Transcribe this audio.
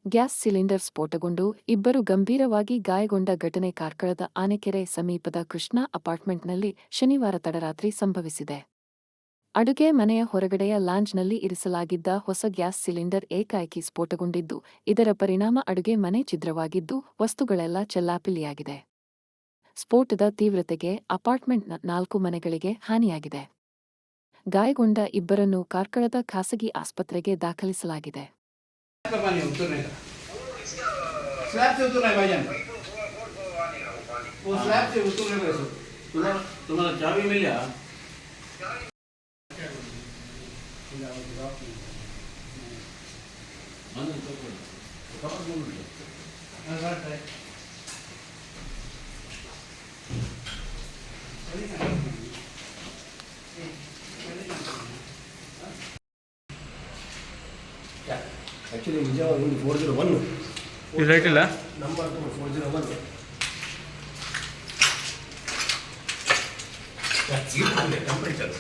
Gas cylinder ಸ್ಫೋಟಗೊಂಡು ಇಬ್ಬರು ಗಂಭೀರವಾಗಿ ಗಾಯಗೊಂಡ ಘಟನೆ ಕಾರ್ಕಳದ ಆನೆಕೆರೆ ಸಮೀಪದ ಕೃಷ್ಣಾ ಅಪಾರ್ಟ್ಮೆಂಟ್ನಲ್ಲಿ ಶನಿವಾರ ತಡರಾತ್ರಿ ಸಂಭವಿಸಿದೆ. ಅಡುಗೆ ಮನೆಯ ಹೊರಗಡೆಯ ಲಾಂಜ್ನಲ್ಲಿ ಇರಿಸಲಾಗಿದ್ದ ಹೊಸ ಗ್ಯಾಸ್ ಸಿಲಿಂಡರ್ ಏಕಾಏಕಿ ಸ್ಫೋಟಗೊಂಡಿದ್ದು, ಇದರ ಪರಿಣಾಮ ಅಡುಗೆ ಮನೆ ಛಿದ್ರವಾಗಿದ್ದು, ವಸ್ತುಗಳೆಲ್ಲ ಚೆಲ್ಲಾಪಿಲ್ಲಿಯಾಗಿದೆ. ಸ್ಫೋಟದ ತೀವ್ರತೆಗೆ ಅಪಾರ್ಟ್ಮೆಂಟ್ನ 4 ಮನೆಗಳಿಗೆ ಹಾನಿಯಾಗಿದೆ. ಗಾಯಗೊಂಡ ಇಬ್ಬರನ್ನು ಕಾರ್ಕಳದ ಖಾಸಗಿ ಆಸ್ಪತ್ರೆಗೆ ದಾಖಲಿಸಲಾಗಿದೆ. स्लैब से उतरना है भाईजान, वो स्लैब से उतरने का सर। तुम्हारा चाबी मिल गया? Actually, Vijay only 401. Is right ಇಲ್ಲ Number 401. Temperature.